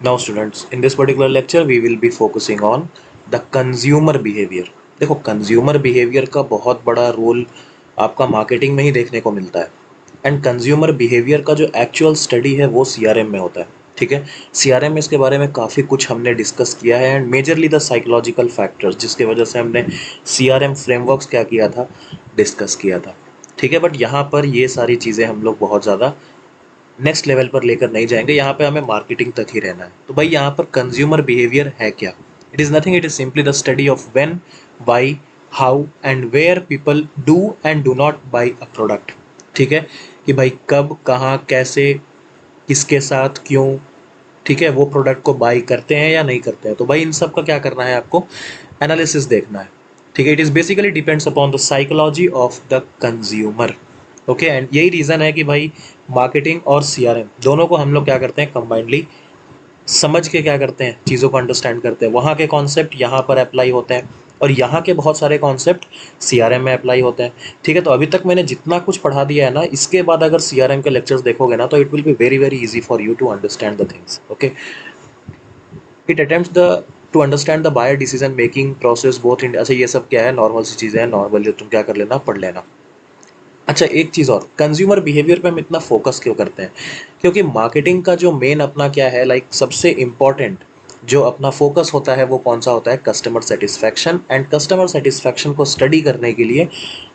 Now students, in this particular lecture we will be focusing on the consumer behavior. देखो consumer behaviour का बहुत बड़ा role आपका marketing में ही देखने को मिलता है एंड कंज्यूमर बिहेवियर का जो एक्चुअल स्टडी है वो सीआरएम में होता है. ठीक है, सीआरएम में इसके बारे में काफ़ी कुछ हमने डिस्कस किया है and majorly the psychological factors जिसके वजह से हमने सीआरएम फ्रेमवर्क्स क्या किया था, डिस्कस किया था. ठीक है, बट यहाँ पर ये सारी चीज़ें हम लोग बहुत ज़्यादा नेक्स्ट लेवल पर लेकर नहीं जाएंगे. यहाँ पे हमें मार्केटिंग तक ही रहना है. तो भाई यहाँ पर कंज्यूमर बिहेवियर है क्या? It is nothing, it is simply the study of when, why, how and where people do and do not buy a product. ठीक है, कि भाई कब, कहाँ, कैसे, किसके साथ, क्यों, ठीक है, वो प्रोडक्ट को बाई करते हैं या नहीं करते हैं. तो भाई इन सब का क्या करना है, आपको एनालिसिस देखना है. ठीक है, it is basically depends upon the psychology of the consumer. Okay, and यही रीज़न है कि भाई मार्केटिंग और सीआरएम दोनों को हम लोग क्या करते हैं, कंबाइंडली समझ के क्या करते हैं, चीज़ों को अंडरस्टैंड करते हैं. वहाँ के कॉन्सेप्ट यहाँ पर अप्लाई होते हैं और यहाँ के बहुत सारे कॉन्सेप्ट सीआरएम में अप्लाई होते हैं. ठीक है, तो अभी तक मैंने जितना कुछ पढ़ा दिया है ना, इसके बाद अगर सीआरएम के लेक्चर्स देखोगे ना, तो it will be very very easy for you to understand the things. Okay, it attempts the to understand the buyer decision making process both in. अच्छा, ये सब क्या है, नॉर्मल सी चीज़ें हैं, नॉर्मली तुम क्या कर लेना, पढ़ लेना. अच्छा, एक चीज़ और, कंज्यूमर बिहेवियर पे हम इतना फोकस क्यों करते हैं? क्योंकि मार्केटिंग का जो मेन अपना क्या है, लाइक सबसे इम्पॉर्टेंट जो अपना फोकस होता है वो कौन सा होता है, customer satisfaction. And customer satisfaction को स्टडी करने के लिए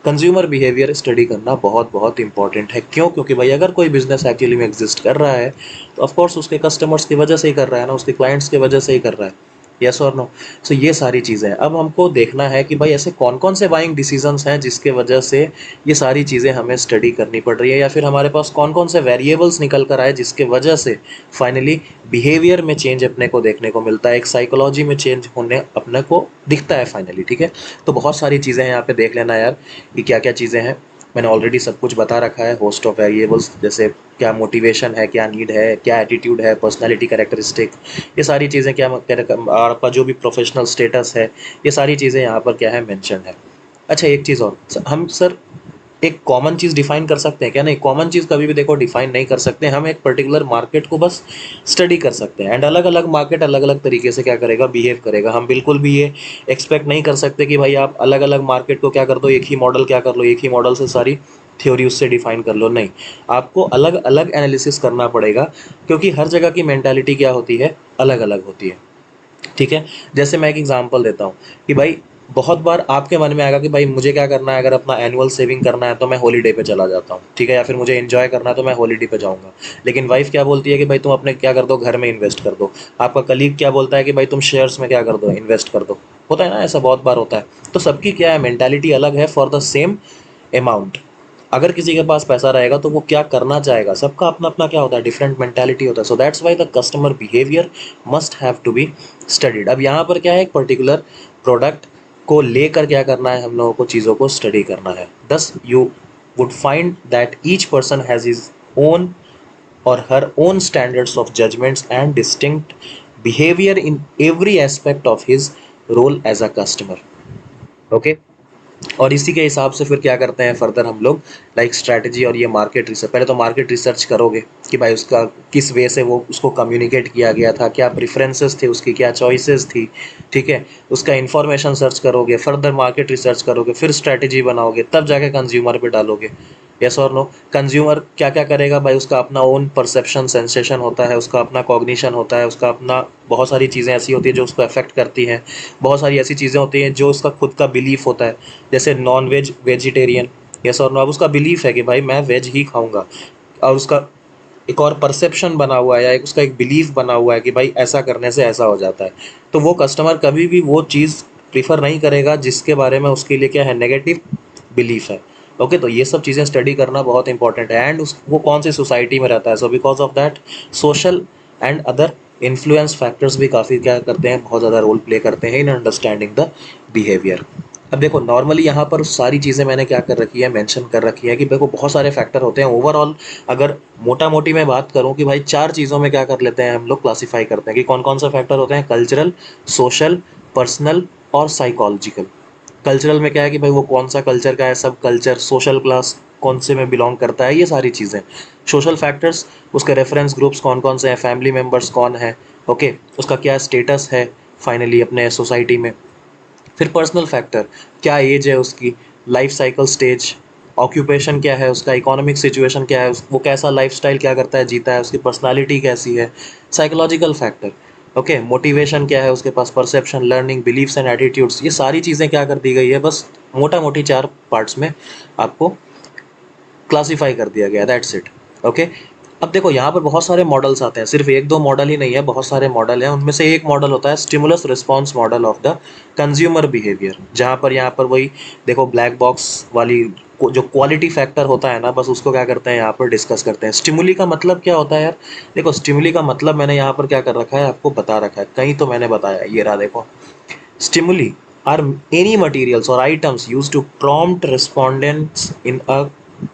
कंज्यूमर बिहेवियर स्टडी करना बहुत बहुत इंपॉर्टेंट है. क्यों? क्योंकि भाई अगर कोई बिजनेस एक्चुअली में एग्जिस्ट कर रहा है तो ऑफकोर्स उसके कस्टमर्स की वजह से ही कर रहा है ना, उसके क्लाइंट्स की वजह से ही कर रहा है. यस और नो? सो ये सारी चीज़ें हैं. अब हमको देखना है कि भाई ऐसे कौन कौन से बाइंग डिसीजंस हैं जिसके वजह से ये सारी चीज़ें हमें स्टडी करनी पड़ रही है, या फिर हमारे पास कौन कौन से वेरिएबल्स निकल कर आए जिसके वजह से फाइनली बिहेवियर में चेंज अपने को देखने को मिलता है, एक साइकोलॉजी में चेंज होने अपने को दिखता है फाइनली. ठीक है, तो बहुत सारी चीज़ें हैं यहाँ पे, देख लेना यार कि क्या क्या चीज़ें हैं. मैंने ऑलरेडी सब कुछ बता रखा है, होस्ट ऑफ वेरिएबल्स, जैसे क्या मोटिवेशन है, क्या नीड है, क्या एटीट्यूड है, पर्सनैलिटी कैरेक्टरिस्टिक, ये सारी चीज़ें क्या, आपका जो भी प्रोफेशनल स्टेटस है, ये सारी चीज़ें यहाँ पर क्या है, मेंशन है. अच्छा, एक चीज़ और, हम सर एक कॉमन चीज़ डिफाइन कर सकते हैं क्या? नहीं, कॉमन चीज़ कभी भी देखो डिफाइन नहीं कर सकते. हम एक पर्टिकुलर मार्केट को बस स्टडी कर सकते हैं एंड अलग अलग मार्केट अलग अलग तरीके से क्या करेगा, बिहेव करेगा. हम बिल्कुल भी ये एक्सपेक्ट नहीं कर सकते कि भाई आप अलग अलग मार्केट को क्या कर दो, एक ही मॉडल क्या कर लो, एक ही मॉडल से सारी थ्योरी उससे डिफाइन कर लो. नहीं, आपको अलग अलग एनालिसिस करना पड़ेगा क्योंकि हर जगह की मेंटालिटी क्या होती है, अलग अलग होती है. ठीक है, जैसे मैं एक एग्जांपल देता हूँ कि भाई बहुत बार आपके मन में आएगा कि भाई मुझे क्या करना है, अगर अपना एनुअल सेविंग करना है तो मैं हॉलीडे पे चला जाता हूँ. ठीक है, या फिर मुझे एंजॉय करना है तो मैं हॉलीडे पे जाऊँगा. लेकिन वाइफ क्या बोलती है कि भाई तुम अपने क्या कर दो, घर में इन्वेस्ट कर दो. आपका कलीग क्या बोलता है कि भाई तुम शेयर्स में क्या कर दो, इन्वेस्ट कर दो. होता है ना, ऐसा बहुत बार होता है. तो सबकी क्या है, मेंटालिटी अलग है फॉर द सेम अमाउंट. अगर किसी के पास पैसा रहेगा तो वो क्या करना चाहेगा, सबका अपना अपना क्या होता है, डिफरेंट मेंटालिटी होता है. So that's why the customer behaviour must have to be studied. अब यहाँ पर क्या है, एक पर्टिकुलर प्रोडक्ट को लेकर क्या करना है, हम लोगों को चीज़ों को स्टडी करना है. दस you would find that each person has his own or her own standards of judgments and distinct behavior in every aspect of his role as a customer. Okay, और इसी के हिसाब से फिर क्या करते हैं फर्दर हम लोग, लाइक स्ट्रैटेजी और ये मार्केट रिसर्च. पहले तो मार्केट रिसर्च करोगे कि भाई उसका किस वे से वो उसको कम्युनिकेट किया गया था, क्या प्रेफरेंसेस थे उसकी, क्या चॉइसेस थी. ठीक है, उसका इन्फॉर्मेशन सर्च करोगे, फर्दर मार्केट रिसर्च करोगे, फिर स्ट्रैटेजी बनाओगे, तब जाके कंज्यूमर पे डालोगे. यस और नो? कंज्यूमर क्या क्या करेगा भाई, उसका अपना ओन परसेप्शन सेंसेशन होता है, उसका अपना कॉग्निशन होता है, उसका अपना बहुत सारी चीज़ें ऐसी होती है जो उसको अफेक्ट करती हैं. बहुत सारी ऐसी चीज़ें होती हैं जो उसका खुद का बिलीफ होता है, जैसे नॉन वेज वेजिटेरियन. यस और नो? अब उसका बिलीफ है कि भाई मैं वेज ही खाऊंगा, और उसका एक और परसेप्शन बना हुआ है या एक उसका एक बिलीफ बना हुआ है कि भाई ऐसा करने से ऐसा हो जाता है. तो वो कस्टमर कभी भी वो चीज़ प्रीफर नहीं करेगा जिसके बारे में उसके लिए क्या है, नेगेटिव बिलीफ है. ओके, तो ये सब चीज़ें स्टडी करना बहुत इंपॉर्टेंट है. एंड उस वो कौन सी सोसाइटी में रहता है, so because of that social and other influence factors भी काफ़ी क्या करते हैं, बहुत ज़्यादा रोल प्ले करते हैं इन अंडरस्टैंडिंग द बिहेवियर. अब देखो नॉर्मली यहाँ पर सारी चीज़ें मैंने क्या कर रखी है, मेंशन कर रखी है कि देखो बहुत सारे फैक्टर होते हैं. ओवरऑल अगर मोटा मोटी मैं बात करूँ कि भाई चार चीज़ों में क्या कर लेते हैं हम लोग, क्लासीफाई करते हैं कि कौन कौन सा फैक्टर होते हैं, कल्चरल, सोशल, पर्सनल और साइकोलॉजिकल. कल्चरल में क्या है कि भाई वो कौन सा कल्चर का है, सब कल्चर, सोशल क्लास कौन से में बिलोंग करता है, ये सारी चीज़ें. सोशल फैक्टर्स, उसके रेफरेंस ग्रुप्स कौन कौन से हैं, फैमिली मेम्बर्स कौन है, ओके, उसका क्या स्टेटस है फाइनली अपने सोसाइटी में। फिर पर्सनल फैक्टर, क्या एज है उसकी, लाइफ साइकिल स्टेज, ऑक्यूपेशन क्या है उसका, इकोनॉमिक सिचुएशन क्या है, वो कैसा लाइफस्टाइल क्या करता है, जीता है, उसकी पर्सनालिटी कैसी है। साइकोलॉजिकल फैक्टर, ओके, मोटिवेशन क्या है उसके पास, perception, learning, beliefs and attitudes, ये सारी चीज़ें क्या कर दी गई है, बस मोटा मोटी 4 पार्ट्स में आपको क्लासिफाई कर दिया गया, दैट्स इट। ओके, अब देखो यहाँ पर बहुत सारे मॉडल्स आते हैं, सिर्फ एक दो मॉडल ही नहीं है, बहुत सारे मॉडल हैं। उनमें से एक मॉडल होता है stimulus response model of the consumer behaviour, जहाँ पर यहाँ पर वही देखो ब्लैक बॉक्स वाली जो क्वालिटी फैक्टर होता है ना, बस उसको क्या करते हैं यहाँ पर डिस्कस करते हैं। स्टिमुली का मतलब क्या होता है यार, देखो स्टिमुली का मतलब मैंने यहाँ पर क्या कर रखा है आपको बता रखा है, कहीं तो मैंने बताया, ये रहा देखो। Stimuli are any materials or items used to prompt respondents in a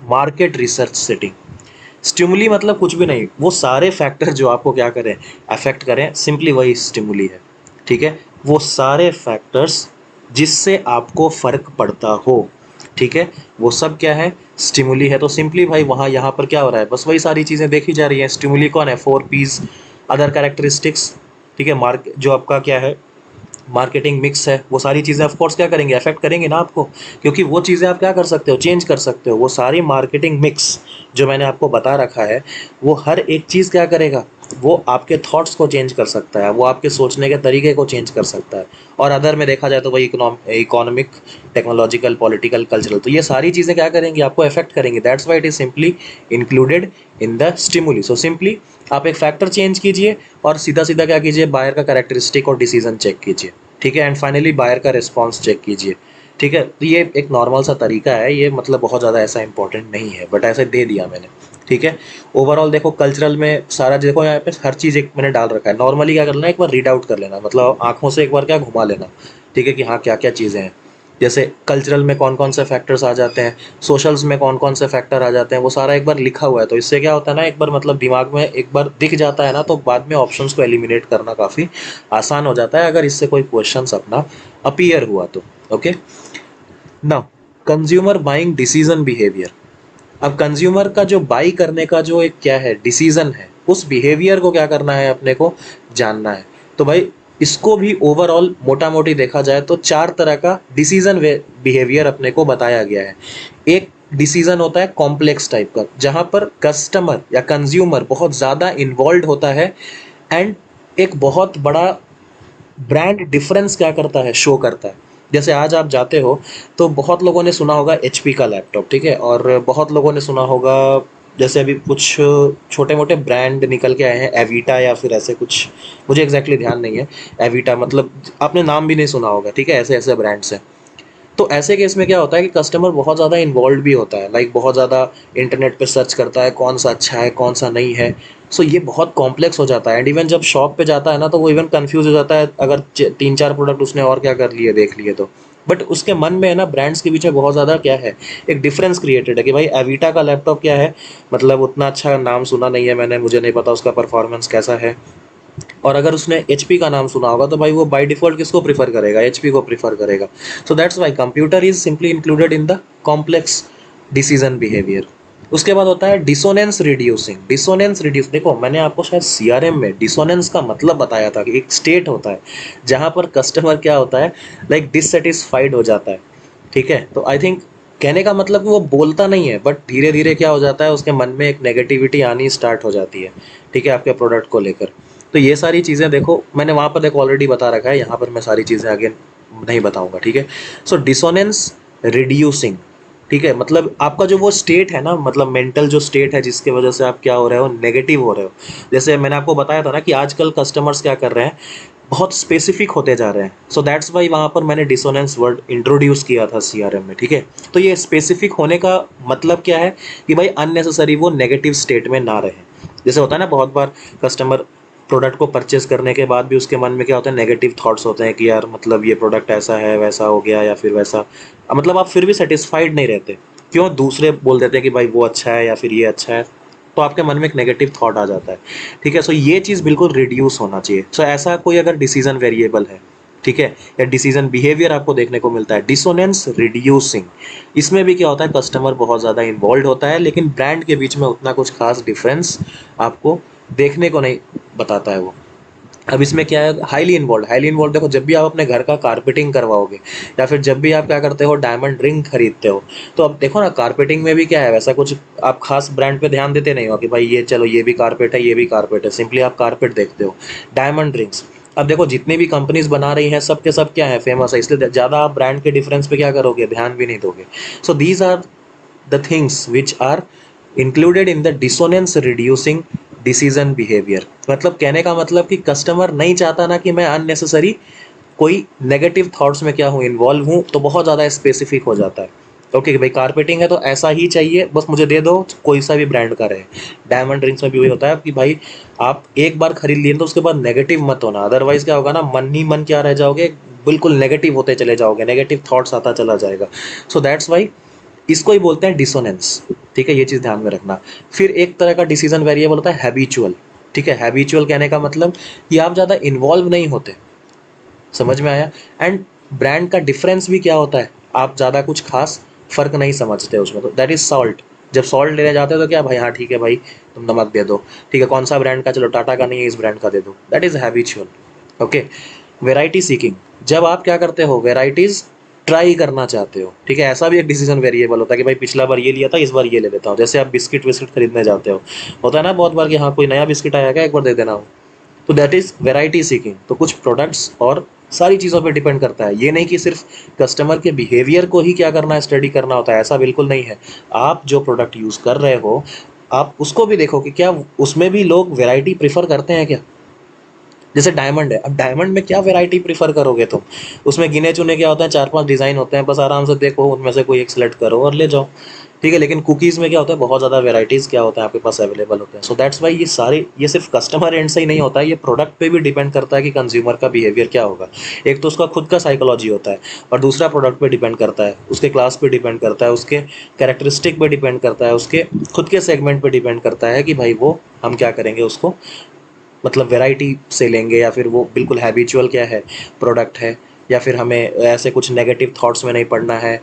market research setting. Stimuli मतलब कुछ भी नहीं, वो सारे फैक्टर जो आपको क्या करें, अफेक्ट करें, सिंपली वही स्टिमुली है। ठीक है, वो सारे फैक्टर्स जिससे आपको फर्क पड़ता हो, ठीक है, वो सब क्या है, स्टिमुली है। तो सिंपली भाई वहाँ यहाँ पर क्या हो रहा है, बस वही सारी चीज़ें देखी जा रही हैं। स्टिमुली कौन है, 4 P's, अदर कैरेक्टरिस्टिक्स, ठीक है, मार्क जो आपका क्या है, मार्केटिंग मिक्स है, वो सारी चीज़ें ऑफ कोर्स क्या करेंगे, अफेक्ट करेंगे ना आपको, क्योंकि वो चीज़ें आप क्या कर सकते हो, चेंज कर सकते हो। वो सारी मार्केटिंग मिक्स जो मैंने आपको बता रखा है, वो हर एक चीज़ क्या करेगा, वो आपके थॉट्स को चेंज कर सकता है, वो आपके सोचने के तरीके को चेंज कर सकता है। और अदर में देखा जाए तो वही इकोनॉमिक, टेक्नोलॉजिकल, पॉलिटिकल, कल्चरल, तो ये सारी चीज़ें क्या करेंगी, आपको अफेक्ट करेंगी। That's why it is simply included in the stimuli. So simply आप एक फैक्टर चेंज कीजिए और सीधा सीधा क्या कीजिए, बायर का कैरेक्टरिस्टिक और डिसीजन चेक कीजिए, ठीक है, एंड फाइनली बायर का रिस्पॉन्स चेक कीजिए। ठीक है, तो ये एक नॉर्मल सा तरीका है, ये मतलब बहुत ज़्यादा ऐसा इंपॉर्टेंट नहीं है, बट ऐसे दे दिया मैंने। ठीक है, ओवरऑल देखो कल्चरल में सारा देखो यहाँ पे हर चीज़ एक मैंने डाल रखा है। नॉर्मली क्या करना है, एक बार रीड आउट कर लेना, मतलब आंखों से एक बार क्या घुमा लेना, ठीक है, कि हाँ क्या क्या चीज़ें हैं। जैसे कल्चरल में कौन कौन से फैक्टर्स आ जाते हैं, सोशल्स में कौन कौन से फैक्टर आ जाते हैं, वो सारा एक बार लिखा हुआ है। तो इससे क्या होता है ना, एक बार मतलब दिमाग में एक बार दिख जाता है ना, तो बाद में ऑप्शंस को एलिमिनेट करना काफ़ी आसान हो जाता है, अगर इससे कोई क्वेश्चंस अपना अपीयर हुआ तो। Okay, now consumer buying decision behaviour. अब कंज्यूमर का जो बाई करने का जो एक क्या है डिसीजन है, उस बिहेवियर को क्या करना है, अपने को जानना है। तो भाई इसको भी ओवरऑल मोटा मोटी देखा जाए तो 4 तरह का डिसीजन बिहेवियर अपने को बताया गया है। एक डिसीजन होता है कॉम्प्लेक्स टाइप का, जहां पर कस्टमर या कंज्यूमर बहुत ज़्यादा इन्वॉल्व होता है, एंड एक बहुत बड़ा ब्रांड डिफरेंस क्या करता है, शो करता है। जैसे आज आप जाते हो तो बहुत लोगों ने सुना होगा एचपी का लैपटॉप, ठीक है, और बहुत लोगों ने सुना होगा, जैसे अभी कुछ छोटे मोटे ब्रांड निकल के आए हैं, एविटा या फिर ऐसे कुछ, मुझे एग्जैक्टली ध्यान नहीं है। एविटा मतलब आपने नाम भी नहीं सुना होगा, ठीक है, ऐसे ऐसे ब्रांड्स हैं। तो ऐसे केस में क्या होता है कि कस्टमर बहुत ज़्यादा इन्वॉल्व भी होता है, लाइक बहुत ज़्यादा इंटरनेट पे सर्च करता है कौन सा अच्छा है कौन सा नहीं है। सो ये बहुत कॉम्प्लेक्स हो जाता है, एंड इवन जब शॉप पे जाता है ना, तो वो इवन कंफ्यूज हो जाता है, अगर 3-4 प्रोडक्ट उसने और क्या कर लिए देख लिए तो। बट उसके मन में है ना, ब्रांड्स के बीच में बहुत ज़्यादा क्या है, एक डिफरेंस क्रिएटेड है कि भाई एविटा का लैपटॉप क्या है, मतलब उतना अच्छा नाम सुना नहीं है मैंने, मुझे नहीं पता उसका परफॉर्मेंस कैसा है। और अगर उसने एचपी का नाम सुना होगा तो भाई वो बाय डिफॉल्ट किसको प्रीफर करेगा, एचपी को प्रीफर करेगा। सो that's Y computer is simply included in the complex decision behaviour. उसके बाद होता है डिसोनेंस रिड्यूसिंग। डिसोनेंस रिड्यूस, देखो मैंने आपको शायद सीआरएम में डिसोनेंस का मतलब बताया था कि एक स्टेट होता है जहां पर कस्टमर क्या होता है, लाइक डिससेटिस्फाइड हो जाता है। ठीक है, तो आई थिंक कहने का मतलब कि वो बोलता नहीं है, बट धीरे धीरे क्या हो जाता है, उसके मन में एक नेगेटिविटी आनी स्टार्ट हो जाती है, ठीक है, आपके प्रोडक्ट को लेकर। तो ये सारी चीज़ें देखो मैंने वहाँ पर देखो ऑलरेडी बता रखा है, यहाँ पर मैं सारी चीज़ें आगे नहीं बताऊंगा, ठीक है। सो डिसोनेंस रिड्यूसिंग, ठीक है, मतलब आपका जो वो स्टेट है ना, मतलब मेंटल जो स्टेट है जिसके वजह से आप क्या हो रहे हो, नेगेटिव हो रहे हो। जैसे मैंने आपको बताया था ना कि आजकल कस्टमर्स क्या कर रहे हैं, बहुत स्पेसिफिक होते जा रहे हैं। सो दैट्स वाई वहाँ पर मैंने डिसोनेंस वर्ड इंट्रोड्यूस किया था सीआरएम में, ठीक है। तो ये स्पेसिफिक होने का मतलब क्या है कि भाई अननेसेसरी वो नेगेटिव स्टेट में ना रहे। जैसे होता है ना, बहुत बार कस्टमर प्रोडक्ट को परचेस करने के बाद भी उसके मन में क्या होता है, नेगेटिव थॉट्स होते हैं कि यार मतलब ये प्रोडक्ट ऐसा है वैसा हो गया या फिर वैसा, मतलब आप फिर भी सेटिस्फाइड नहीं रहते। क्यों, दूसरे बोल देते हैं कि भाई वो अच्छा है या फिर ये अच्छा है, तो आपके मन में एक नेगेटिव थॉट आ जाता है। ठीक है, सो ये चीज़ बिल्कुल रिड्यूस होना चाहिए। सो ऐसा कोई अगर डिसीजन वेरिएबल है, ठीक है, या डिसीजन बिहेवियर आपको देखने को मिलता है डिसोनेंस रिड्यूसिंग, इसमें भी क्या होता है, कस्टमर बहुत ज़्यादा इन्वॉल्व होता है, लेकिन ब्रांड के बीच में उतना कुछ खास डिफरेंस आपको देखने को नहीं बताता है वो। अब इसमें क्या है, हाईली इन्वॉल्व देखो, जब भी आप अपने घर का कारपेटिंग करवाओगे या फिर जब भी आप क्या करते हो डायमंड रिंग खरीदते हो, तो अब देखो ना कारपेटिंग में भी क्या है, वैसा कुछ आप खास ब्रांड पे ध्यान देते नहीं हो कि भाई ये चलो ये भी कारपेट है ये भी कारपेट है, सिंपली आप कारपेट देखते हो। डायमंड रिंग्स, अब देखो जितनी भी कंपनीज बना रही हैं सब के सब क्या है, फेमस है, इसलिए ज़्यादा आप ब्रांड के डिफरेंस पे क्या करोगे, ध्यान भी नहीं दोगे। So these are the things which are included in the dissonance reducing decision behavior। मतलब कहने का मतलब कि कस्टमर नहीं चाहता ना कि मैं अननेसेसरी कोई नेगेटिव थॉट्स में क्या हूँ, इन्वॉल्व हूँ, तो बहुत ज़्यादा स्पेसिफिक हो जाता है। ओके भाई कारपेटिंग है तो ऐसा ही चाहिए, बस मुझे दे दो, कोई सा भी ब्रांड का रहे। डायमंड रिंग्स में भी वही होता है कि भाई आप एक बार खरीद लिए तो उसके बाद नेगेटिव मत होना, अदरवाइज क्या होगा ना, मन ही मन क्या रह जाओगे, बिल्कुल नेगेटिव होते चले जाओगे, नेगेटिव थॉट्स आता चला जाएगा। सो दैट्स वाई इसको ही बोलते हैं डिसोनेंस। ठीक है, ये चीज़ ध्यान में रखना। फिर एक तरह का डिसीजन वेरिएबल होता है हैबिचुअल। ठीक है, हैबिचुअल कहने का मतलब कि आप ज़्यादा इन्वॉल्व नहीं होते, समझ में आया। एंड ब्रांड का डिफरेंस भी क्या होता है, आप ज़्यादा कुछ खास फर्क नहीं समझते उसमें, तो दैट इज सॉल्ट। जब सॉल्ट लेने जाते हो तो क्या भाई, हाँ ठीक है भाई तुम नमक दे दो, ठीक है कौन सा ब्रांड का, चलो टाटा का नहीं है इस ब्रांड का दे दो, that is habitual. Okay, variety seeking, जब आप क्या करते हो वेराइटीज ट्राई करना चाहते हो, ठीक है, ऐसा भी एक डिसीजन वेरिएबल होता है कि भाई पिछला बार ये लिया था इस बार ये ले लेता हूँ। जैसे आप बिस्किट विस्किट खरीदने जाते हो, होता है ना बहुत बार कि हाँ कोई नया बिस्किट आया क्या, एक बार दे देना हो, तो दैट इज वेराइटी सीकिंग। तो कुछ प्रोडक्ट्स और सारी चीज़ों पे डिपेंड करता है, ये नहीं कि सिर्फ कस्टमर के बिहेवियर को ही क्या करना है, स्टडी करना होता है, ऐसा बिल्कुल नहीं है। आप जो प्रोडक्ट यूज़ कर रहे हो आप उसको भी देखो कि क्या उसमें भी लोग वैरायटी प्रेफर करते हैं क्या। जैसे डायमंड है, अब डायमंड में क्या वैरायटी प्रीफर करोगे तुम, उसमें गिने चुने क्या होता है, 4-5 डिज़ाइन होते हैं, बस आराम से देखो उनमें से कोई एक सेलेक्ट करो और ले जाओ। ठीक है, लेकिन कुकीज़ में क्या होता है, बहुत ज़्यादा वैराइटीज़ क्या होता है आपके पास अवेलेबल होते हैं। सो दैट्स वाई ये सारे, ये सिर्फ कस्टमर एंड से ही नहीं होता है, ये प्रोडक्ट पे भी डिपेंड करता है कि कंज्यूमर का बिहेवियर क्या होगा। एक तो उसका खुद का साइकोलॉजी होता है, और दूसरा प्रोडक्ट पे डिपेंड करता है, उसके क्लास पे डिपेंड करता है, उसके कैरेक्टरिस्टिक पे डिपेंड करता है, उसके खुद के सेगमेंट पे डिपेंड करता है कि भाई वो हम क्या करेंगे उसको, मतलब वैरायटी से लेंगे या फिर वो बिल्कुल हैबिचुअल क्या है प्रोडक्ट है, या फिर हमें ऐसे कुछ नेगेटिव थॉट्स में नहीं पड़ना है,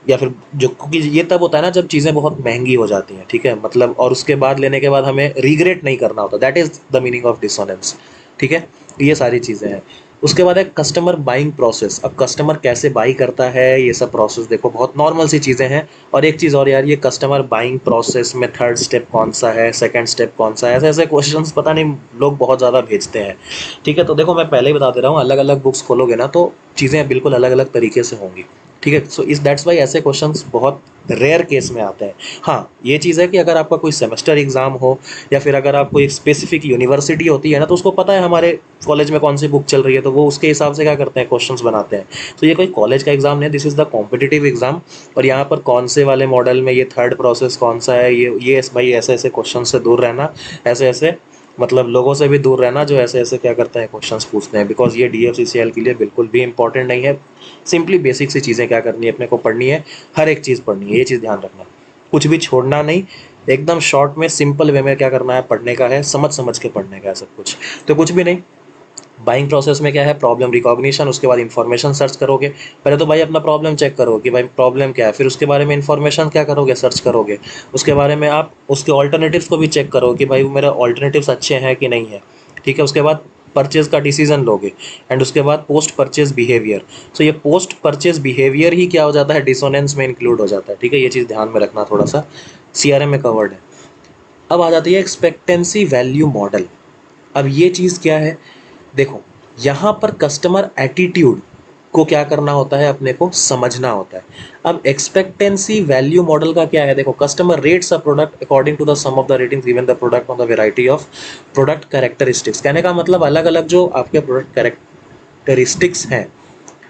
या फिर जो, क्योंकि ये तब होता है ना जब चीज़ें बहुत महंगी हो जाती हैं, ठीक है, मतलब और उसके बाद लेने के बाद हमें रिग्रेट नहीं करना होता, that is the meaning of dissonance. ठीक है, ये सारी चीज़ें हैं। उसके बाद है कस्टमर बाइंग प्रोसेस। अब कस्टमर कैसे बाई करता है, ये सब प्रोसेस देखो बहुत नॉर्मल सी चीज़ें हैं। और एक चीज़ और यार, ये कस्टमर बाइंग प्रोसेस में थर्ड स्टेप कौन सा है, सेकंड स्टेप कौन सा है, ऐसे ऐसे क्वेश्चंस पता नहीं लोग बहुत ज़्यादा भेजते हैं। ठीक है, तो देखो मैं पहले ही बता दे रहा हूँ, अलग अलग बुक्स खोलोगे ना तो चीज़ें बिल्कुल अलग अलग तरीके से होंगी। ठीक है, सो इस दैट्स वाई ऐसे क्वेश्चंस बहुत रेयर केस में आते हैं। हाँ ये चीज़ है कि अगर आपका कोई सेमेस्टर एग्जाम हो, या फिर अगर आपको एक स्पेसिफिक यूनिवर्सिटी होती है ना, तो उसको पता है हमारे कॉलेज में कौन सी बुक चल रही है, तो वो उसके हिसाब से क्या करते हैं, क्वेश्चंस बनाते हैं। तो ये कोई कॉलेज का एग्जाम नहीं है, this is the competitive exam. और यहाँ पर कौन से वाले मॉडल में ये थर्ड प्रोसेस कौन सा है, ये भाई ऐसे ऐसे क्वेश्चन से दूर रहना, ऐसे ऐसे मतलब लोगों से भी दूर रहना जो ऐसे ऐसे क्या करते हैं, क्वेश्चंस पूछते हैं, बिकॉज ये DFCCL के लिए बिल्कुल भी इंपॉर्टेंट नहीं है। सिंपली बेसिक सी चीज़ें क्या करनी है, अपने को पढ़नी है, हर एक चीज़ पढ़नी है, ये चीज़ ध्यान रखना, कुछ भी छोड़ना नहीं। एकदम शॉर्ट में सिंपल वे में क्या करना है, पढ़ने का है, समझ समझ के पढ़ने का है सब कुछ, तो कुछ भी नहीं। बाइंग प्रोसेस में क्या है, प्रॉब्लम रिकॉग्निशन, उसके बाद इन्फॉर्मेशन सर्च करोगे। पहले तो भाई अपना प्रॉब्लम चेक करो कि भाई प्रॉब्लम क्या है, फिर उसके बारे में इन्फॉर्मेशन क्या करोगे, सर्च करोगे। उसके बारे में आप उसके ऑल्टरनेटिव्स को भी चेक करो कि भाई मेरे ऑल्टरनेटिव्स अच्छे हैं कि नहीं है। ठीक है, उसके बाद परचेज का डिसीजन लोगे, एंड उसके बाद पोस्ट परचेज बिहेवियर। सो ये पोस्ट परचेज बिहेवियर ही क्या हो जाता है, डिसोनेंस में इंक्लूड हो जाता है। ठीक है, ये चीज़ ध्यान में रखना, थोड़ा सा CRM में कवर्ड है। अब आ जाती है एक्सपेक्टेंसी वैल्यू मॉडल। अब ये चीज़ क्या है, देखो यहाँ पर कस्टमर एटीट्यूड को क्या करना होता है, अपने को समझना होता है। अब एक्सपेक्टेंसी वैल्यू मॉडल का क्या है, देखो customer rates a product according to the sum of the ratings given the product on the variety of product characteristics. कहने का मतलब अलग अलग जो आपके प्रोडक्ट कैरेक्टरिस्टिक्स हैं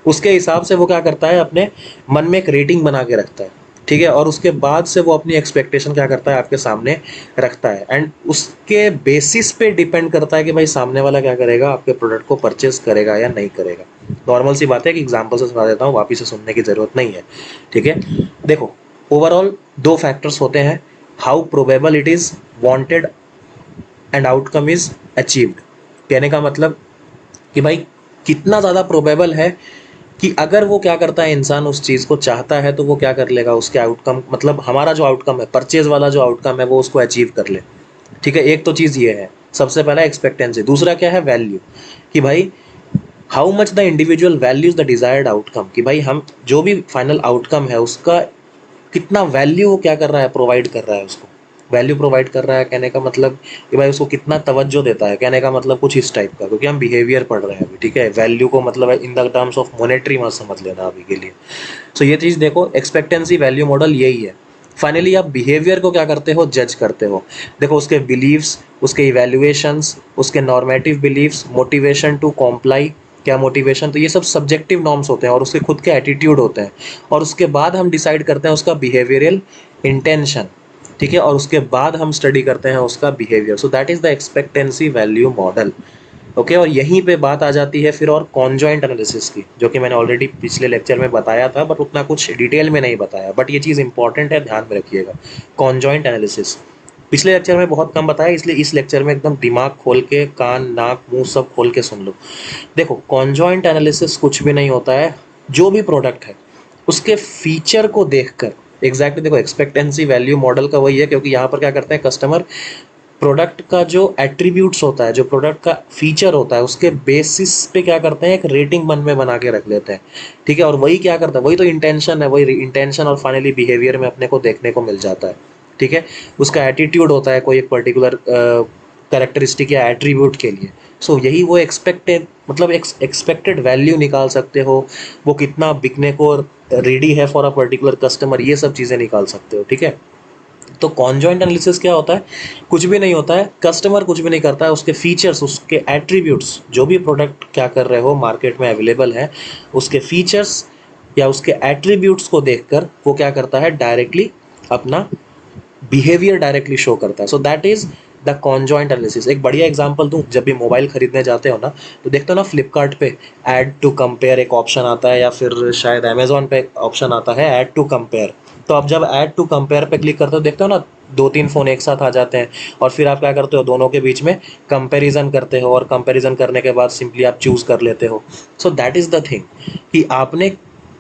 उसके हिसाब से वो क्या करता है, अपने मन में एक रेटिंग बना के रखता है। ठीक है, और उसके बाद से वो अपनी एक्सपेक्टेशन क्या करता है, आपके सामने रखता है, एंड उसके बेसिस पे डिपेंड करता है कि भाई सामने वाला क्या करेगा, आपके प्रोडक्ट को परचेज करेगा या नहीं करेगा। नॉर्मल सी बात है कि एग्जाम्पल से सुना देता हूँ, वापिस से सुनने की ज़रूरत नहीं है। ठीक है, देखो ओवरऑल दो फैक्टर्स होते हैं, how probable it is wanted and outcome is achieved. कहने का मतलब कि भाई कितना ज़्यादा प्रोबेबल है कि अगर वो क्या करता है, इंसान उस चीज़ को चाहता है तो वो क्या कर लेगा, उसके आउटकम मतलब हमारा जो आउटकम है, परचेज वाला जो आउटकम है वो उसको अचीव कर ले। ठीक है, एक तो चीज़ ये है। सबसे पहला एक्सपेक्टेंसी, दूसरा क्या है वैल्यू, कि भाई how much the individual values the desired outcome, कि भाई हम जो भी फाइनल आउटकम है उसका कितना वैल्यू वो क्या कर रहा है, प्रोवाइड कर रहा है उसको। वैल्यू प्रोवाइड कर रहा है कहने का मतलब कि भाई उसको कितना तवज्जो देता है, कहने का मतलब कुछ इस टाइप का, क्योंकि हम बिहेवियर पढ़ रहे हैं अभी, ठीक है। वैल्यू को मतलब in the terms of monetary मत समझ लेना अभी के लिए। सो ये चीज़ देखो, एक्सपेक्टेंसी वैल्यू मॉडल यही है। फाइनली आप बिहेवियर को क्या करते हो, जज करते हो। देखो उसके बिलीव्स, उसके इवैल्यूएशंस, उसके normative believes, motivation to comply, क्या मोटिवेशन, तो ये सब सब्जेक्टिव नॉर्म्स होते हैं और उसके खुद के एटीट्यूड होते हैं। और उसके बाद हम डिसाइड करते हैं उसका बिहेवियरल इंटेंशन, ठीक है, और उसके बाद हम स्टडी करते हैं उसका behaviour. So that is the expectancy value model. Okay, और यहीं पे बात आ जाती है फिर और कॉन्जॉइंट एनालिसिस की, जो कि मैंने ऑलरेडी पिछले लेक्चर में बताया था, बट उतना कुछ डिटेल में नहीं बताया, बट ये चीज़ इंपॉर्टेंट है, ध्यान में रखिएगा। कॉन्जॉइंट एनालिसिस पिछले लेक्चर में बहुत कम बताया, इसलिए इस लेक्चर में एकदम दिमाग खोल के, कान नाक मुंह सब खोल के सुन लो। देखो कॉन्जॉइंट एनालिसिस कुछ भी नहीं होता है, जो भी प्रोडक्ट है उसके फीचर को देखकर, एग्जैक्टली देखो एक्सपेक्टेंसी वैल्यू मॉडल का वही है, क्योंकि यहाँ पर क्या करते हैं कस्टमर, प्रोडक्ट का जो एट्रीब्यूट्स होता है, जो प्रोडक्ट का फीचर होता है, उसके बेसिस पे क्या करते हैं, एक रेटिंग मन में बना के रख लेते हैं, ठीक है। और वही क्या करता है, वही तो इंटेंशन है, वही इंटेंशन और फाइनली बिहेवियर में अपने को देखने को मिल जाता है, ठीक है। उसका एटीट्यूड होता है कोई एक पर्टिकुलर कैरेक्टरिस्टिक या एट्रीब्यूट के लिए। सो यही वो एक्सपेक्टेड, मतलब एक्सपेक्टेड वैल्यू निकाल सकते हो, वो कितना बिकने को रेडी है फॉर अ पर्टिकुलर कस्टमर, ये सब चीज़ें निकाल सकते हो, ठीक है। तो कॉन्जॉइंट एनालिसिस क्या होता है, कुछ भी नहीं होता है, कस्टमर कुछ भी नहीं करता है, उसके फीचर्स, उसके एट्रीब्यूट्स, जो भी प्रोडक्ट क्या कर रहे हो मार्केट में अवेलेबल है, उसके फीचर्स या उसके एट्रीब्यूट्स को देखकर वो क्या करता है, डायरेक्टली अपना बिहेवियर डायरेक्टली शो करता है। So that is the conjoint analysis. एक बढ़िया एग्जांपल दूं, जब भी मोबाइल खरीदने जाते हो ना, तो देखते हो ना फ्लिपकार्ट पे ऐड टू कंपेयर एक ऑप्शन आता है, या फिर शायद अमेजोन पे ऑप्शन आता है ऐड टू कंपेयर। तो आप जब ऐड टू कंपेयर पे क्लिक करते हो, देखते हो ना दो तीन फ़ोन एक साथ आ जाते हैं, और फिर आप क्या करते हो, दोनों के बीच में कंपैरिजन करते हो, और कंपैरिजन करने के बाद सिंपली आप चूज़ कर लेते हो। So that is the thing, कि आपने